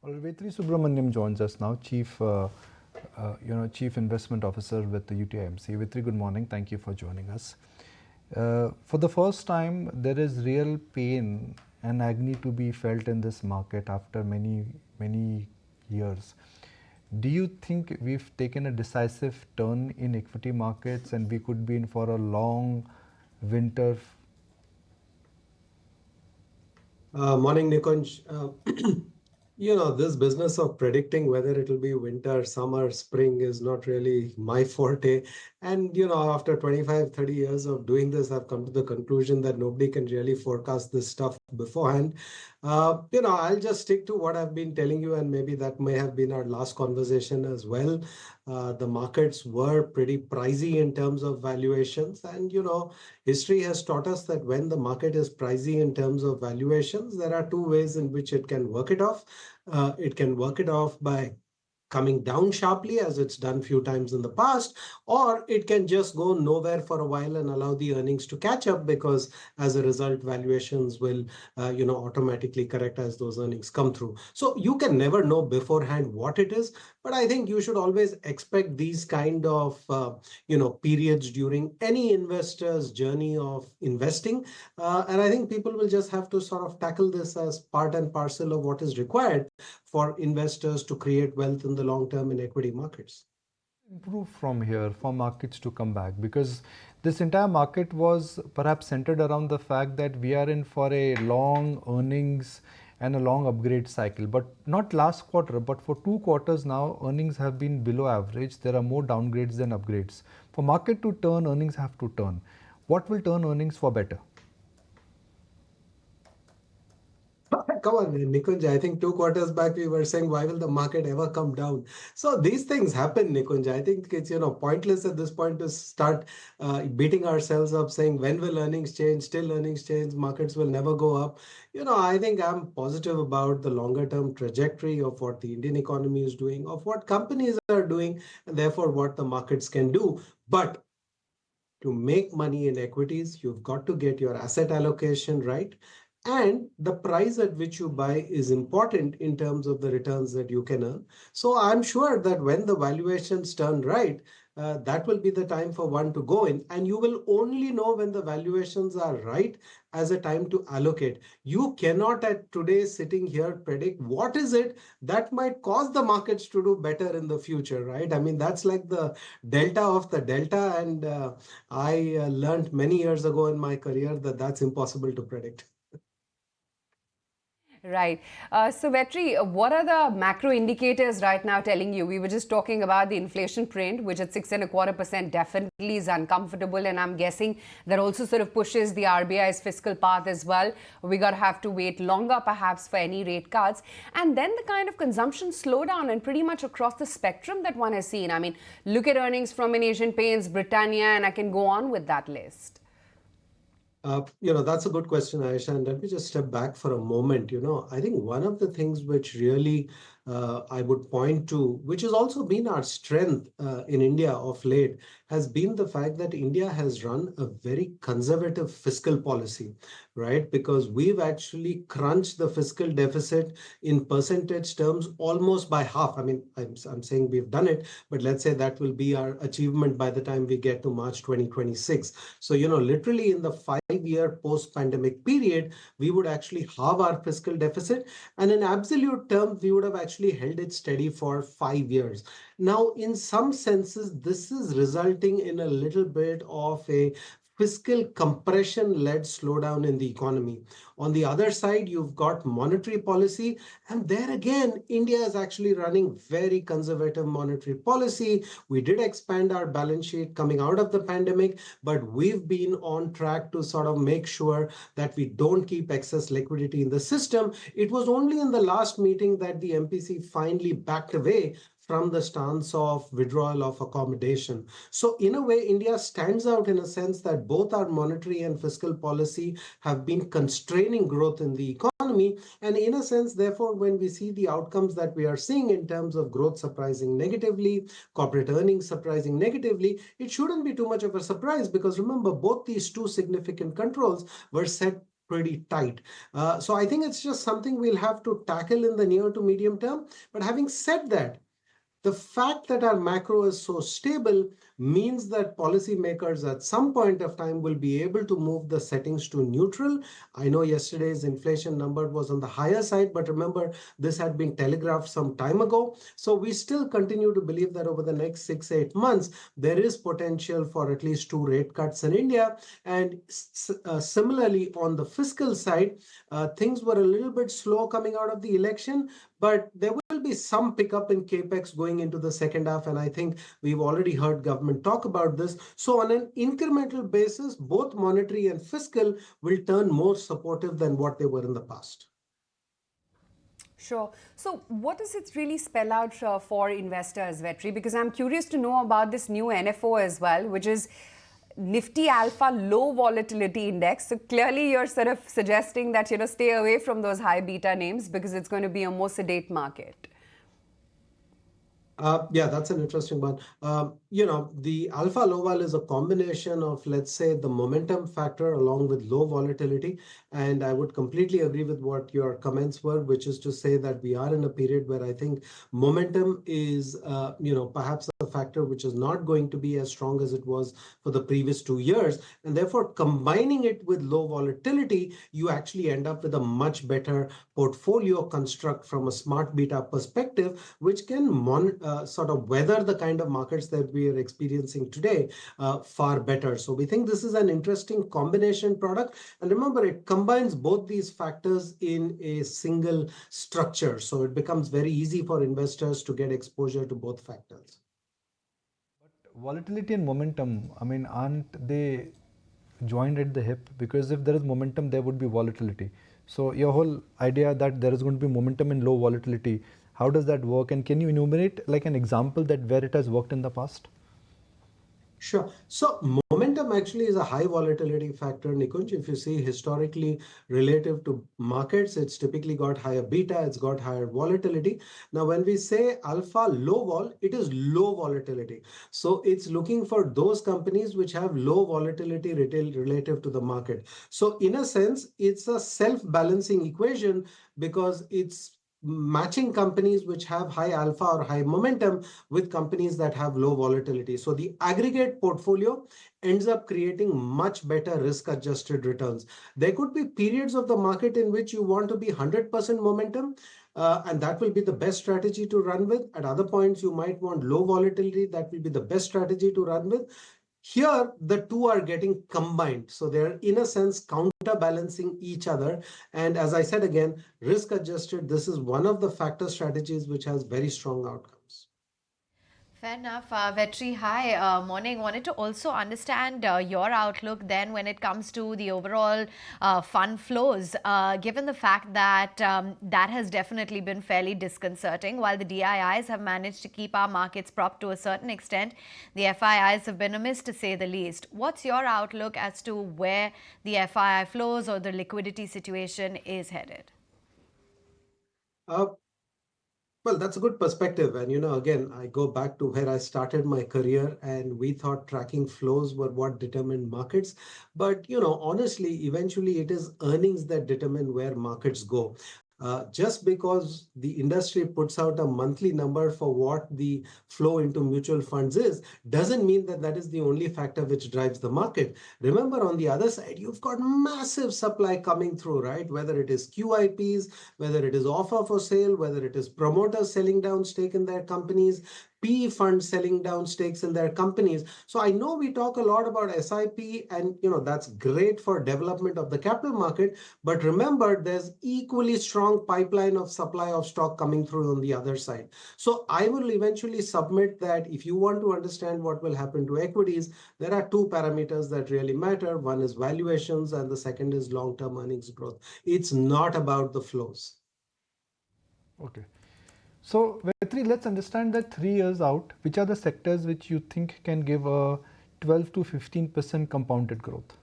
Well, Vetri Subramaniam joins us now, Chief Investment Officer with the UTIMC. Vetri, good morning. Thank you for joining us. For the first time, there is real pain and agony to be felt in this market after many years. Do you think we've taken a decisive turn in equity markets and we could be in for a long winter? Morning, Nikunj. This business of predicting whether it'll be winter, summer, spring is not really my forte. And, after 25, 30 years of doing this, I've come to the conclusion that nobody can really forecast this stuff beforehand. I'll just stick to what I've been telling you, and maybe that may have been our last conversation as well. The markets were pretty pricey in terms of valuations. And, history has taught us that when the market is pricey in terms of valuations, there are two ways in which it can work it off. It can work it off by coming down sharply, as it's done few times in the past, or it can just go nowhere for a while and allow the earnings to catch up, because as a result, valuations will automatically correct as those earnings come through. So you can never know beforehand what it is, but I think you should always expect these kind of periods during any investor's journey of investing. And I think people will just have to sort of tackle this as part and parcel of what is required for investors to create wealth in the long term in equity markets. Improve from here for markets to come back, because this entire market was perhaps centered around the fact that we are in for a long earnings and a long upgrade cycle, but not last quarter, but for 2 quarters now, earnings have been below average. There are more downgrades than upgrades. For market to turn, earnings have to turn. What will turn earnings for better? Come on, Nikunj. I think 2 quarters back we were saying, why will the market ever come down? So these things happen, Nikunj. I think it's pointless at this point to start beating ourselves up saying, when will earnings change? Still earnings change. Markets will never go up. I think I'm positive about the longer term trajectory of what the Indian economy is doing, of what companies are doing, and therefore what the markets can do. But to make money in equities, you've got to get your asset allocation right. And the price at which you buy is important in terms of the returns that you can earn. So I'm sure that when the valuations turn right, that will be the time for one to go in. And you will only know when the valuations are right as a time to allocate. You cannot at today sitting here predict what is it that might cause the markets to do better in the future, right? I mean, that's like the delta of the delta. And I learned many years ago in my career that that's impossible to predict. Right. So, Vetri, what are the macro indicators right now telling you? We were just talking about the inflation print, which at 6.25% definitely is uncomfortable. And I'm guessing that also sort of pushes the RBI's fiscal path as well. We're going to have to wait longer, perhaps, for any rate cuts. And then the kind of consumption slowdown and pretty much across the spectrum that one has seen. I mean, look at earnings from an Asian Paints, Britannia, and I can go on with that list. That's a good question, Aisha. And let me just step back for a moment. I think one of the things which really I would point to, which has also been our strength in India of late, has been the fact that India has run a very conservative fiscal policy, right? Because we've actually crunched the fiscal deficit in percentage terms almost by half. I mean, I'm saying we've done it, but let's say that will be our achievement by the time we get to March 2026. So, literally in the 5-year post-pandemic period, we would actually halve our fiscal deficit. And in absolute terms, we would have actually held it steady for 5 years. Now, in some senses, this is resulting in a little bit of a fiscal compression-led slowdown in the economy. On the other side, you've got monetary policy. And there again, India is actually running very conservative monetary policy. We did expand our balance sheet coming out of the pandemic, but we've been on track to sort of make sure that we don't keep excess liquidity in the system. It was only in the last meeting that the MPC finally backed away from the stance of withdrawal of accommodation. So in a way, India stands out in a sense that both our monetary and fiscal policy have been constraining growth in the economy. And in a sense, therefore, when we see the outcomes that we are seeing in terms of growth surprising negatively, corporate earnings surprising negatively, it shouldn't be too much of a surprise, because remember, both these two significant controls were set pretty tight. So I think it's just something we'll have to tackle in the near to medium term. But having said that, the fact that our macro is so stable means that policymakers at some point of time will be able to move the settings to neutral. I know yesterday's inflation number was on the higher side, but remember, this had been telegraphed some time ago. So we still continue to believe that over the next 6-8 months, there is potential for at least 2 rate cuts in India. And similarly, on the fiscal side, things were a little bit slow coming out of the election, but there will be some pickup in capex going into the second half, and I think we've already heard government talk about this. So on an incremental basis, both monetary and fiscal will turn more supportive than what they were in the past. Sure. So what does it really spell out for investors, Vetri? Because I'm curious to know about this new NFO as well, which is Nifty Alpha Low Volatility Index. So clearly you're sort of suggesting that, stay away from those high beta names because it's going to be a more sedate market. Yeah, that's an interesting one. The alpha low vol is a combination of, let's say, the momentum factor along with low volatility. And I would completely agree with what your comments were, which is to say that we are in a period where I think momentum is, perhaps a factor which is not going to be as strong as it was for the previous 2 years. And therefore, combining it with low volatility, you actually end up with a much better portfolio construct from a smart beta perspective, which can sort of weather the kind of markets that we are experiencing today far better. So we think this is an interesting combination product. And remember, it combines both these factors in a single structure. So it becomes very easy for investors to get exposure to both factors. But volatility and momentum, I mean, aren't they joined at the hip? Because if there is momentum, there would be volatility. So your whole idea that there is going to be momentum in low volatility, how does that work? And can you enumerate like an example that where it has worked in the past? Sure. So momentum actually is a high volatility factor, Nikunj. If you see historically relative to markets, it's typically got higher beta, it's got higher volatility. Now, when we say alpha low vol, it is low volatility. So it's looking for those companies which have low volatility retail relative to the market. So in a sense, it's a self-balancing equation because it's matching companies which have high alpha or high momentum with companies that have low volatility. So the aggregate portfolio ends up creating much better risk adjusted returns. There could be periods of the market in which you want to be 100% momentum. And that will be the best strategy to run with. At other points, you might want low volatility. That will be the best strategy to run with. Here, the two are getting combined. So they're, in a sense, counterbalancing each other. And as I said again, risk adjusted, this is one of the factor strategies which has very strong outcomes. Fair enough. Vetri, hi. Morning. Wanted to also understand your outlook then when it comes to the overall fund flows, given the fact that that has definitely been fairly disconcerting. While the DIIs have managed to keep our markets propped to a certain extent, the FIIs have been a miss to say the least. What's your outlook as to where the FII flows or the liquidity situation is headed? Well, that's a good perspective. And, again, I go back to where I started my career and we thought tracking flows were what determined markets. But, honestly, eventually it is earnings that determine where markets go. Just because the industry puts out a monthly number for what the flow into mutual funds is, doesn't mean that that is the only factor which drives the market. Remember, on the other side, you've got massive supply coming through, right? Whether it is QIPs, whether it is offer for sale, whether it is promoters selling down stake in their companies, PE funds selling down stakes in their companies. So I know we talk a lot about SIP and that's great for development of the capital market, but remember there's equally strong pipeline of supply of stock coming through on the other side. So I will eventually submit that if you want to understand what will happen to equities, there are two parameters that really matter. One is valuations and the second is long-term earnings growth. It's not about the flows. Okay. So, Vetri, let's understand that 3 years out, which are the sectors which you think can give a 12 to 15% compounded growth?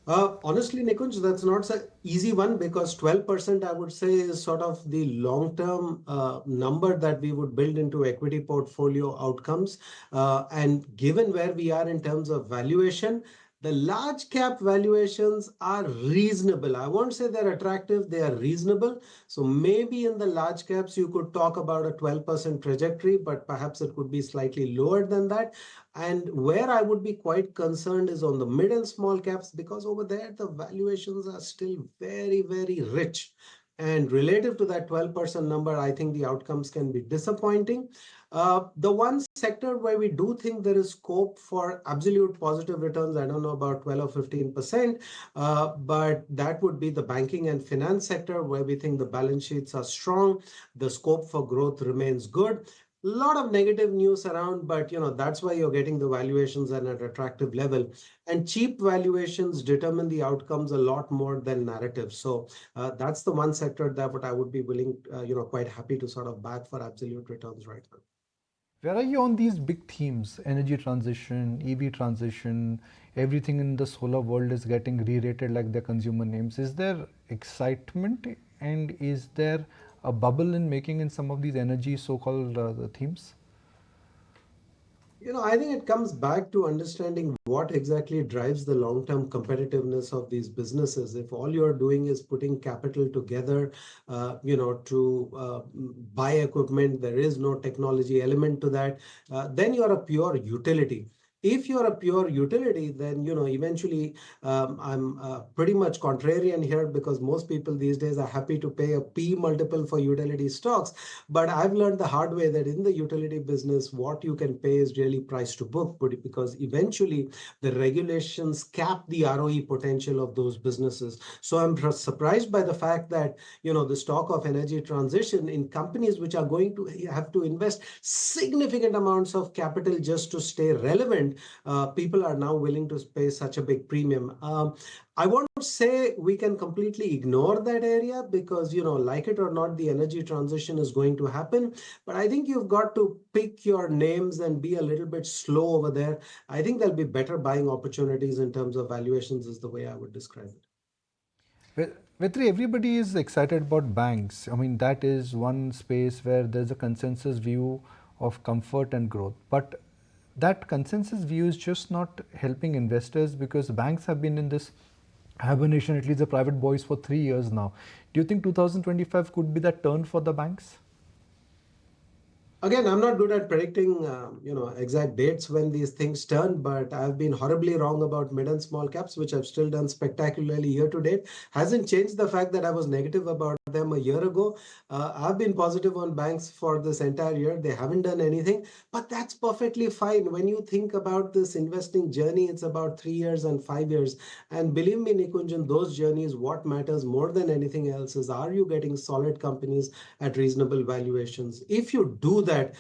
Honestly, Nikunj, that's not an easy one because 12% I would say is sort of the long-term number that we would build into equity portfolio outcomes. And given where we are in terms of valuation, The large cap valuations are reasonable. I won't say they're attractive, they are reasonable. So maybe in the large caps, you could talk about a 12% trajectory, but perhaps it could be slightly lower than that. And where I would be quite concerned is on the mid and small caps, because over there, the valuations are still very, very rich. And relative to that 12% number, I think the outcomes can be disappointing. The one sector where we do think there is scope for absolute positive returns, I don't know about 12 or 15%, but that would be the banking and finance sector, where we think the balance sheets are strong, the scope for growth remains good. A lot of negative news around, but that's why you're getting the valuations at an attractive level. And cheap valuations determine the outcomes a lot more than narratives. So that's the one sector that what I would be willing, quite happy to sort of back for absolute returns right now. Where are you on these big themes? Energy transition, EV transition, everything in the solar world is getting re-rated like their consumer names. Is there excitement, and is there a bubble in making in some of these energy so-called themes? I think it comes back to understanding what exactly drives the long-term competitiveness of these businesses. If all you're doing is putting capital together, to buy equipment, there is no technology element to that, then you're a pure utility. If you're a pure utility, then eventually I'm pretty much contrarian here, because most people these days are happy to pay a P multiple for utility stocks. But I've learned the hard way that in the utility business, what you can pay is really price to book, because eventually the regulations cap the ROE potential of those businesses. So I'm surprised by the fact that the stock of energy transition in companies which are going to have to invest significant amounts of capital just to stay relevant, people are now willing to pay such a big premium. I won't say we can completely ignore that area, because, like it or not, the energy transition is going to happen. But I think you've got to pick your names and be a little bit slow over there. I think there'll be better buying opportunities in terms of valuations, is the way I would describe it. Vetri, everybody is excited about banks. I mean, that is one space where there's a consensus view of comfort and growth. But that consensus view is just not helping investors, because banks have been in this hibernation, at least the private boys, for 3 years now. Do you think 2025 could be that turn for the banks? Again, I'm not good at predicting, exact dates when these things turn, but I've been horribly wrong about mid and small caps, which I've still done spectacularly year to date. Hasn't changed the fact that I was negative about them a year ago. I've been positive on banks for this entire year. They haven't done anything, but that's perfectly fine. When you think about this investing journey, it's about 3 years and 5 years. And believe me, Nikunjan, those journeys, what matters more than anything else is, are you getting solid companies at reasonable valuations? If you do that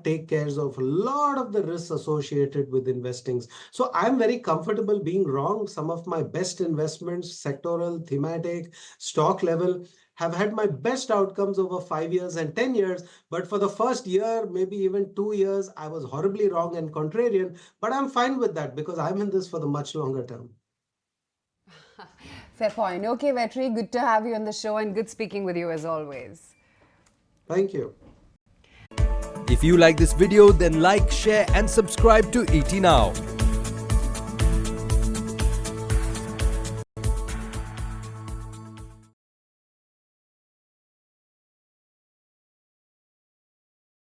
take care of a lot of the risks associated with investing. So I'm very comfortable being wrong. Some of my best investments, sectoral, thematic, stock level, have had my best outcomes over 5 years and 10 years. But for the first year, maybe even 2 years, I was horribly wrong and contrarian. But I'm fine with that, because I'm in this for the much longer term. Fair point. Okay, Vetri, good to have you on the show, and good speaking with you as always. Thank you. If you like this video, then like, share and subscribe to ET Now.